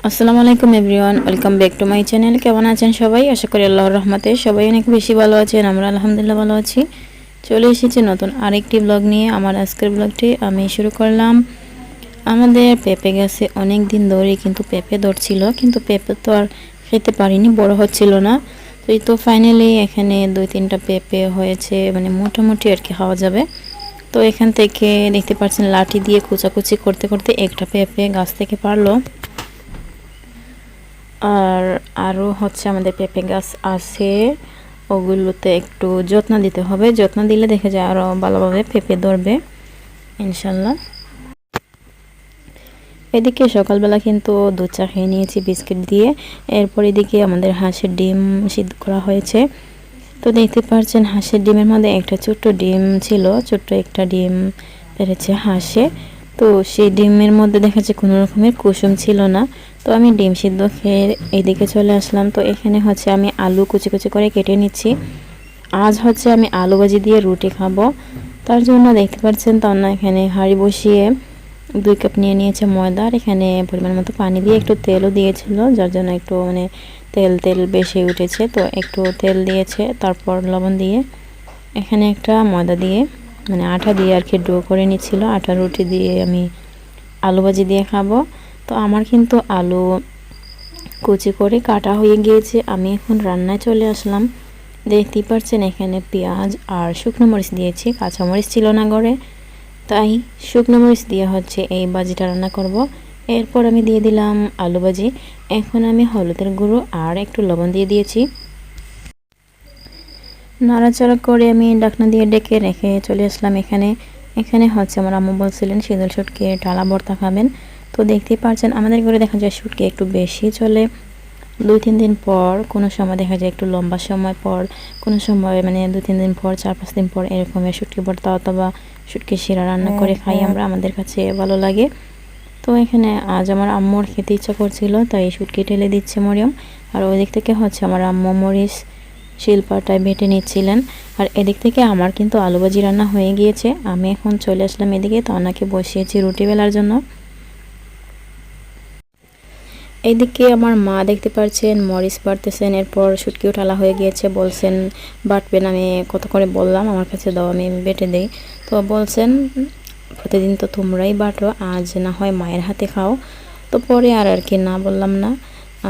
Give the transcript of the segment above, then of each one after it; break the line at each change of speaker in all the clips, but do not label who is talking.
আসসালামু আলাইকুম everyone, welcome back to my channel. কেমন আছেন সবাই? আশা করি আল্লাহর রহমতে সবাই অনেক বেশি ভালো আছেন। আমরা আলহামদুলিল্লাহ ভালো আছি। চলে এসেছি নতুন আরেকটি ব্লগ নিয়ে। আমার আজকের ব্লগটি আমি শুরু করলাম। আমাদের পেঁপে গাছে অনেক দিন ধরে কিন্তু পেঁপে ধরছিল, কিন্তু পেঁপে তো আর খেতে পারিনি, বড় হচ্ছিল না। তো এই তো ফাইনালি এখানে 2-3টা পেঁপে হয়েছে, মানে মোটামুটি আর কি খাওয়া যাবে। তো এখান থেকে দেখতে পাচ্ছেন লাঠি দিয়ে কুচাকুচি করতে করতে একটা পেঁপে গাছ থেকে পারলো। আর আরও হচ্ছে আমাদের পেঁপে গাছ আছে, ওগুলোতে একটু যত্ন দিতে হবে। যত্ন দিলে দেখা যায় আরও ভালোভাবে পেঁপে ধরবে ইনশাল্লাহ। এদিকে সকালবেলা কিন্তু দুধ চা খেয়ে নিয়েছি বিস্কিট দিয়ে। এরপর এদিকে আমাদের হাঁসের ডিম সিদ্ধ করা হয়েছে। তো দেখতে পাচ্ছেন হাঁসের ডিমের মধ্যে একটা ছোট্ট ডিম ছিল, ছোট্ট একটা ডিম পেরেছে হাঁসে। তো সেই ডিমের মধ্যে দেখা যাচ্ছে কোনো রকমের কুসুম ছিল না। তো আমি ডিম সিদ্ধ খেয়ে এইদিকে চলে আসলাম। তো এখানে হচ্ছে আমি আলু কুচি কুচি করে কেটে নিচ্ছি। আজ হচ্ছে আমি আলু ভাজি দিয়ে রুটি খাবো। তার জন্য দেখতে পাচ্ছেন তন্না এখানে হাঁড়ি বসিয়ে 2 কাপ নিয়ে নিয়েছে ময়দা, আর এখানে পরিমাণ মতো পানি দিয়ে একটু তেলও দিয়েছিল, যার জন্য একটু মানে তেল তেল বেশি উঠেছে। তো একটু তেল দিয়েছে, তারপর লবণ দিয়ে এখানে একটা ময়দা দিয়ে মানে আটা দিয়ে আর কি ডো করে নিচ্ছিল। আটা রুটি দিয়ে আমি আলু ভাজি দিয়ে খাবো। তো আমার কিন্তু আলু কুচি করে কাটা হয়ে গিয়েছে। আমি এখন রান্নায় চলে আসলাম। দেখতেই পাচ্ছেন এখানে পেঁয়াজ আর শুকনো মরিচ দিয়েছি, কাঁচা মরিচ ছিল না ঘরে, তাই শুকনো মরিচ দিয়ে হচ্ছে এই ভাজিটা রান্না করব। এরপর আমি দিয়ে দিলাম আলু ভাজি। এখন আমি হলুদের গুঁড়ো আর একটু লবণ দিয়ে দিয়েছি। নাড়াচাড়া করে আমি ঢাকনা দিয়ে ডেকে রেখে চলে আসলাম এখানে। এখানে হচ্ছে আমার আম্মু বলছিলেন শীতল শুটকি ডালা ভর্তা খাবেন। তো দেখতেই পাচ্ছেন আমাদের ঘরে দেখা যায় শুটকি একটু বেশি চলে। 2-3 দিন পর, কোনো সময় দেখা যায় একটু লম্বা সময় পর, কোনো সময় মানে 2-3 দিন পর, 4-5 দিন পর এরকমের শুটকি ভর্তা অথবা শুটকি শিরা রান্না করে খাই আমরা, আমাদের কাছে ভালো লাগে। তো এখানে আজ আমার আম্মুর খেতে ইচ্ছা করছিল, তাই শুটকি ঢেলে দিচ্ছে মরিয়ম। আর ওই দিক থেকে হচ্ছে আমার আম্মু মরিচ শিলপাটায় বেটে নিচ্ছিলেন। আর এদিক থেকে আমার কিন্তু আলু ভাজি রান্না হয়ে গিয়েছে। আমি এখন চলে আসলাম এদিকে, তো ওনাকে বসিয়েছি রুটি বেলার জন্য। এইদিকে আমার মা দেখতে পাচ্ছেন মরিচ বাটতেছেন, এরপর শুটকিও ঢালা হয়ে গিয়েছে। বলছেন বাটবেন, আমি কত করে বললাম আমার কাছে দাও, আমি বেটে দেই। তো বলছেন প্রতিদিন তো তোমরাই বাটো, আজ না হয় মায়ের হাতে খাও। তো পরে আর কি না বললাম না,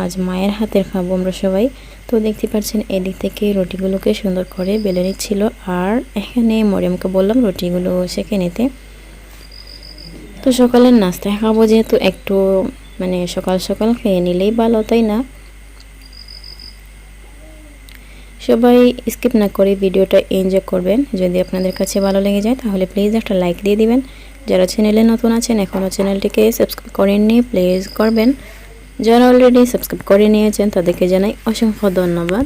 আজ মায়ের হাতের খাবো আমরা সবাই। তো দেখতে পাচ্ছেন এদিক থেকে রুটিগুলোকে সুন্দর করে বেলে নিচ্ছিল, আর এখানে মরিয়মকে বললাম রুটিগুলো সেঁকে নিতে। তো সকালের নাস্তায় খাবো যেহেতু, একটু মানে সকাল সকাল খেয়ে নিলেই ভালো, তাই না? সবাই স্কিপ না করে ভিডিওটা এনজয় করবেন। যদি আপনাদের কাছে ভালো লেগে যায় তাহলে প্লিজ একটা লাইক দিয়ে দিবেন। যারা চ্যানেলে নতুন আছেন এখনও চ্যানেলটিকে সাবস্ক্রাইব করেননি, প্লিজ করবেন। যারা অলরেডি সাবস্ক্রাইব করে নিয়েছেন তাদেরকে জানাই অসংখ্য ধন্যবাদ।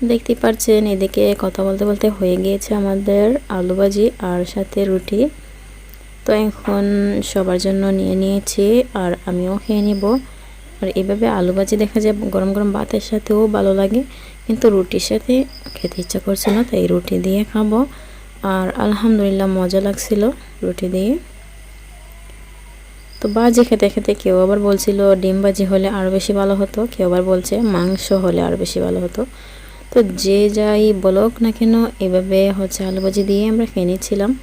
দেখতেই পাচ্ছেন এদিকে কথা বলতে বলতে হয়ে গিয়েছে আমাদের আলু ভাজি আর সাথে রুটি। তো এখন সবার জন্য নিয়ে নিয়েছি, আর আমিও খেয়ে নিব। আর এইভাবে আলু ভাজি দেখা যায় গরম গরম ভাতের সাথেও ভালো লাগে, কিন্তু রুটির সাথে খেতে ইচ্ছা করছে না, তাই রুটি দিয়ে খাবো। আর আলহামদুলিল্লাহ মজা লাগছিল রুটি দিয়ে। তো ভাজি খেতে খেতে কেউ আবার বলছিল ডিম ভাজি হলে আরও বেশি ভালো হতো, কেউ আবার বলছে মাংস হলে আরও বেশি ভালো হতো। তো যে যাই বলুক না কেন, এভাবে হচ্ছে আলু ভাজি দিয়ে আমরা খেয়ে নিচ্ছিলাম।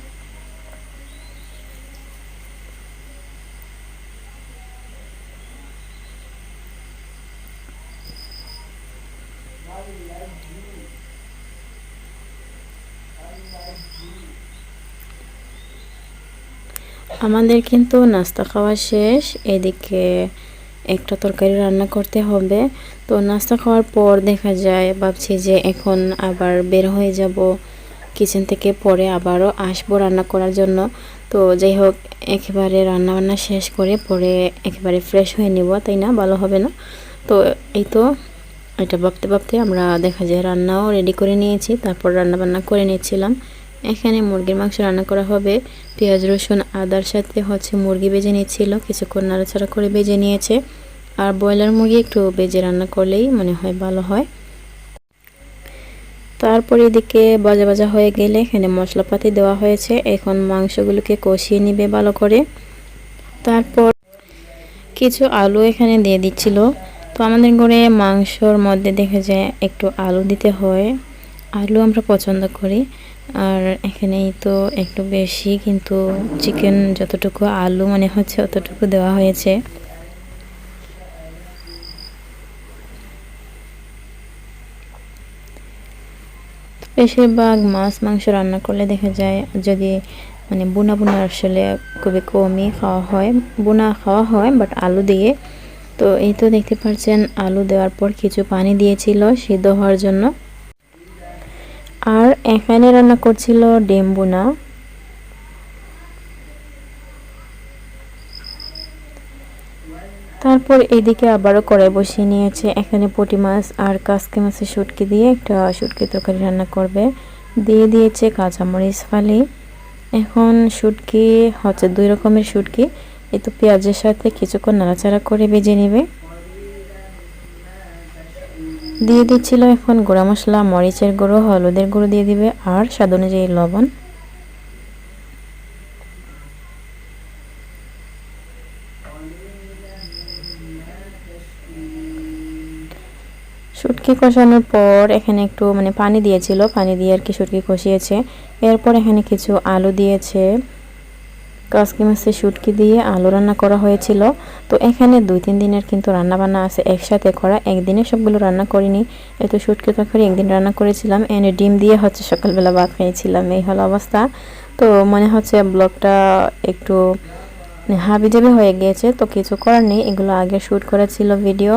আমাদের কিন্তু নাস্তা খাওয়া শেষ। এদিকে একটা তরকারি রান্না করতে হবে। তো নাস্তা খাওয়ার পর দেখা যায় ভাবছি যে এখন আবার বের হয়ে যাব কিচেন থেকে, পরে আবারও আসবো রান্না করার জন্য। তো যাই হোক, একেবারে রান্না বান্না শেষ করে পরে একেবারে ফ্রেশ হয়ে নেব, তাই না? ভালো হবে না? তো এই তো এটা ভাবতে ভাবতে আমরা দেখা যায় রান্নাও রেডি করে নিয়েছি, তারপর রান্না বান্না করে নিচ্ছিলাম। এখানে মুরগির মাংস রান্না করা হবে। পেঁয়াজ রসুন আদার সাথে হচ্ছে মুরগি ভেজে নিচ্ছিল, কিছুক্ষণ নাড়াচাড়া করে ভেজে নিয়েছে। আর ব্রয়লার মুরগি একটু ভেজে রান্না করলেই মনে হয় ভালো হয়। তারপর এদিকে ভাজা ভাজা হয়ে গেলে এখানে মশলাপাতি দেওয়া হয়েছে। এখন মাংসগুলোকে কষিয়ে নিবে ভালো করে। তারপর কিছু আলু এখানে দিয়ে দিচ্ছিল। তো আমাদের ঘরে মাংসর মধ্যে দেখা যায় একটু আলু দিতে হয়, আলু আমরা পছন্দ করি। আর এখানেই তো একটু বেশি, কিন্তু চিকেন যতটুকু আলু মনে হচ্ছে অতটুকু দেওয়া হয়েছে। বেশিরভাগ মাছ মাংস রান্না করলে দেখা যায় যদি মানে বুনা বুনা আসলে খুবই কমই খাওয়া হয়, বুনা খাওয়া হয় বাট আলু দিয়ে। তো এই তো দেখতে পাচ্ছেন আলু দেওয়ার পর কিছু পানি দিয়েছিল সিদ্ধ হওয়ার জন্য। আর এখানে রান্না করছিল ডিম বুনা। তারপর এদিকে আবারও কড়াই বসিয়ে নিয়েছে, এখানে পুঁটি মাছ আর কাসকি মাছের শুটকি দিয়ে একটা শুটকি তরকারি রান্না করবে। দিয়ে দিয়েছে কাঁচামরিচ ফালি। এখন শুটকি হচ্ছে 2 রকমের শুটকি, এই তো পেঁয়াজের সাথে কিছুক্ষণ নাড়াচাড়া করে ভেজে নেবে। দিয়ে দিচ্ছিল এখন গুঁড়া মশলা, মরিচের গুঁড়ো, হলুদের গুঁড়ো দিয়ে দিবে আর স্বাদ অনুযায়ী লবণ। শুটকি কষানোর পর এখানে একটু মানে পানি দিয়েছিল, পানি দিয়ে আর কি শুটকি কষিয়েছে। এরপর এখানে কিছু আলু দিয়েছে, কাসকি মাছের শুটকি দিয়ে আলু রান্না করা হয়েছিল। তো এখানে 2-3 দিনের কিন্তু রান্না বান্না আছে একসাথে করা, একদিনে সবগুলো রান্না করিনি। এই তো শুটকি তরকারি একদিন রান্না করেছিলাম, এনে ডিম দিয়ে হচ্ছে সকালবেলা ভাত খেয়েছিলাম, এই হলো অবস্থা। তো মনে হচ্ছে ব্লগটা একটু হাবিজাবি হয়ে গিয়েছে, তো কিছু করার নেই, এগুলো আগে শ্যুট করা ছিল ভিডিও।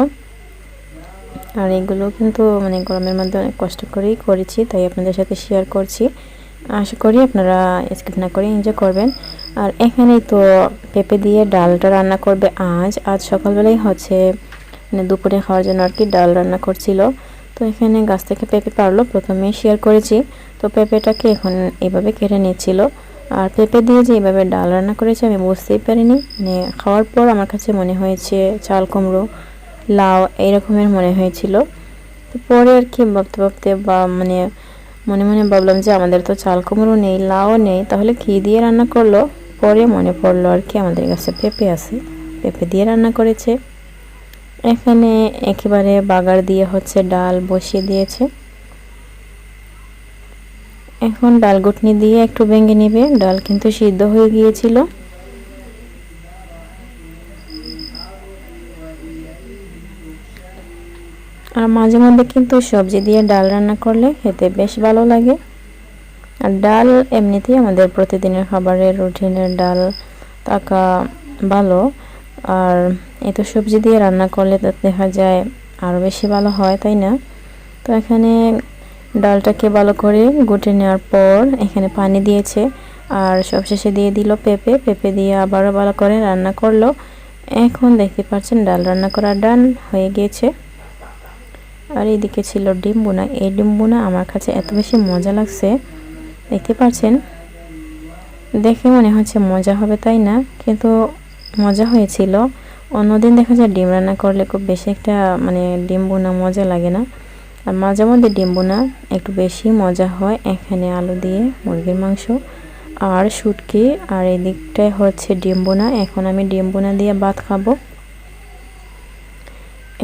আর এগুলো কিন্তু মানে গরমের মধ্যে অনেক কষ্ট করেই করেছি, তাই আপনাদের সাথে শেয়ার করছি। আশা করি আপনারা স্কিপ না করে এনজয় করবেন। আর এখানেই তো পেঁপে দিয়ে ডালটা রান্না করবে আজ সকালবেলায় হচ্ছে মানে দুপুরে খাওয়ার জন্য আর কি ডাল রান্না করছিল। তো এখানে গাছ থেকে পেঁপে পারলো, প্রথমেই শেয়ার করেছি। তো পেঁপেটাকে এখন এইভাবে কেটে নিচ্ছিল। আর পেঁপে দিয়ে যে এইভাবে ডাল রান্না করেছে আমি বুঝতেই পারিনি, মানে খাওয়ার পর আমার কাছে মনে হয়েছে চাল কুমড়ো, লাউ এইরকমের মনে হয়েছিল। তো পরে আর কি ভাবতে ভাবতে বা মানে মনে মনে ভাবলাম যে আমাদের তো চাল কুমড়ো নেই, লাউ নেই, তাহলে কী দিয়ে রান্না করলো। পরে মনে পড়লো আর কি আমাদের কাছে পেঁপে আছে, পেঁপে দিয়ে রান্না করেছে। এখানে একেবারে বাগার দিয়ে হচ্ছে ডাল বসিয়ে দিয়েছে। এখন ডাল ঘুটনি দিয়ে একটু ভেঙে নেবে, ডাল কিন্তু সিদ্ধ হয়ে গিয়েছিল। আর মাঝে মধ্যে কিন্তু সবজি দিয়ে ডাল রান্না করলে খেতে বেশ ভালো লাগে। আর ডাল এমনিতেই আমাদের প্রতিদিনের খাবারের রুটিনের ডাল থাকা ভালো। আর এত সবজি দিয়ে রান্না করলে তো দেখা যায় আরও বেশি ভালো হয়, তাই না? তো এখানে ডালটাকে ভালো করে গুটে নেওয়ার পর এখানে পানি দিয়েছে, আর সবশেষে দিয়ে দিল পেঁপে। পেঁপে দিয়ে আবারও ভালো করে রান্না করলো। এখন দেখতে পাচ্ছেন ডাল রান্না করা ডান হয়ে গিয়েছে। আর এইদিকে ছিল ডিম বোনা। এই ডিম বোনা আমার কাছে এত বেশি মজা লাগছে, দেখতে পাচ্ছেন, দেখে মনে হচ্ছে মজা হবে তাই না, কিন্তু মজা হয়েছিল। অন্যদিন দেখা যায় ডিম রান্না করলে খুব বেশি একটা মানে ডিম বোনা মজা লাগে না, আর মাঝে মধ্যে ডিম বোনা একটু বেশি মজা হয়। এখানে আলু দিয়ে মুরগির মাংস আর শুটকি, আর এদিকটায় হচ্ছে ডিম বোনা। এখন আমি ডিম বোনা দিয়ে ভাত খাবো।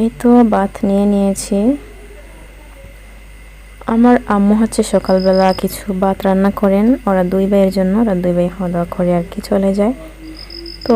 এই তো ভাত নিয়ে নিয়েছি। আমার আম্মু হচ্ছে সকালবেলা কিছু ভাত রান্না করেন ওরা 2 ভাইয়ের জন্য, ওরা 2 ভাই খাওয়া দাওয়া করে আর কি চলে যায়। তো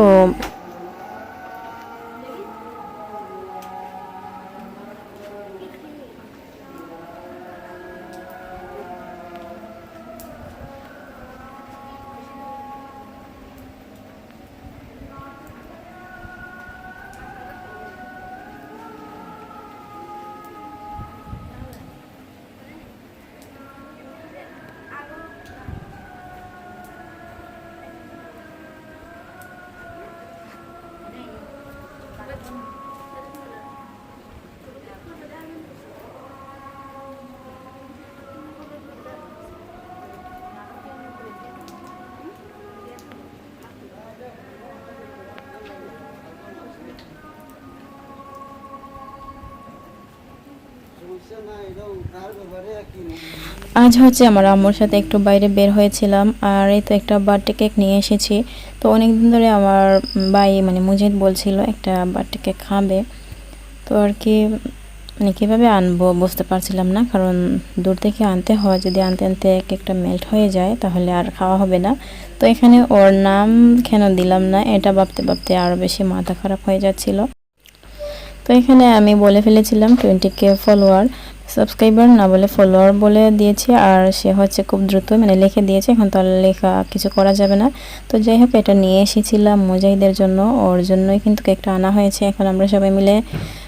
আজ হচ্ছে আমার আম্মুর সাথে একটু বাইরে বের হয়েছিলাম, আর এই তো একটা বার্থডে কেক নিয়ে এসেছি। তো অনেক দিন ধরে আমার ভাই মানে মুজিদ বলছিল একটা বার্থডে কেক খাবে। তো আর কি মানে কীভাবে আনবো বুঝতে পারছিলাম না, কারণ দূর থেকে আনতে হয়, যদি আনতে আনতে কেকটা মেল্ট হয়ে যায় তাহলে আর খাওয়া হবে না। তো এখানে ওর নাম কেন দিলাম না এটা ভাবতে ভাবতে আরও বেশি মাথা খারাপ হয়ে যাচ্ছিল। তো এখানে আমি বলে ফেলেছিলাম 20K ফলোয়ার, সাবস্ক্রাইবার না বলে ফলোয়ার বলে দিয়েছি, আর সে হচ্ছে খুব দ্রুত মানে লিখে দিয়েছে, এখন তো আর লেখা কিছু করা যাবে না। তো যাই হোক, এটা নিয়ে এসেছিলাম মুজাহিদের জন্য, ওর জন্যই কিন্তু কেকটা আনা হয়েছে। এখন আমরা সবাই মিলে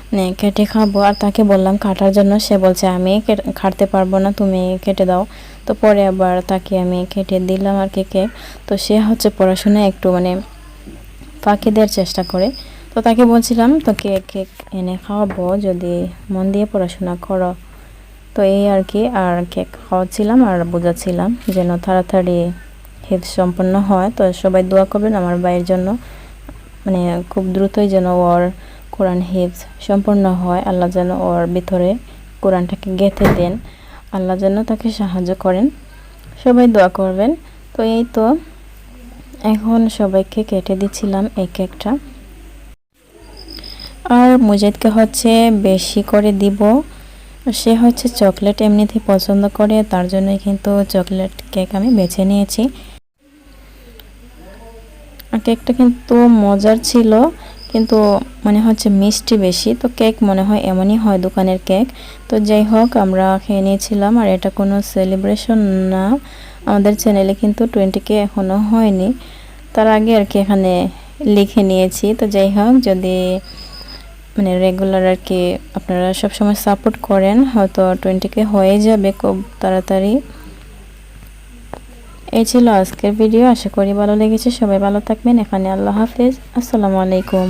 মানে কেটে খাবো, আর তাকে বললাম কাটার জন্য, সে বলছে আমি কাটতে পারবো না, তুমি কেটে দাও। তো পরে আবার তাকে আমি কেটে দিলাম আর কি কেক। তো সে হচ্ছে পড়াশোনায় একটু মানে ফাঁকি দেওয়ার চেষ্টা করে। তো তাকে বলছিলাম তোকে কেক এনে খাওয়াবো যদি মন দিয়ে পড়াশোনা করো। তো এই আর কি, আর কেক খাওয়াচ্ছিলাম আর বোঝাচ্ছিলাম যেন তাড়াতাড়ি হিফজ সম্পন্ন হয়। তো সবাই দোয়া করবেন আমার ভাইয়ের জন্য, মানে খুব দ্রুতই যেন ওর কোরআন হিফজ সম্পন্ন হয়। আল্লাহ যেন ওর ভিতরে কোরআনটাকে গেঁথে দেন, আল্লাহ যেন তাকে সাহায্য করেন, সবাই দোয়া করবেন। তো এই তো এখন সবাইকে কেটে দিচ্ছিলাম এই কেকটা, আর মুজাহিদকে হচ্ছে বেশি করে দিব। সে হচ্ছে চকলেট এমনিতেই পছন্দ করে, তার জন্যই কিন্তু চকলেট কেক আমি বেছে নিয়েছি। কেকটা কিন্তু মজার ছিল, কিন্তু মনে হচ্ছে মিষ্টি বেশি। তো কেক মনে হয় এমনই হয় দোকানের কেক। তো যাই হোক, আমরা খেয়ে নিয়েছিলাম, আর এটা কোনো সেলিব্রেশন না, আমাদের চ্যানেলে কিন্তু 20K এখনও হয়নি, তার আগে আর কি এখানে লিখে নিয়েছি। তো যাই হোক, যদি মানে রেগুলার আর কি আপনারা সবসময় সাপোর্ট করেন, হয়তো 20K হয়ে যাবে খুব তাড়াতাড়ি। এই ছিল আজকের ভিডিও, আশা করি ভালো লেগেছে। সবাই ভালো থাকবেন, এখানে আল্লাহ হাফেজ, আসসালামু আলাইকুম।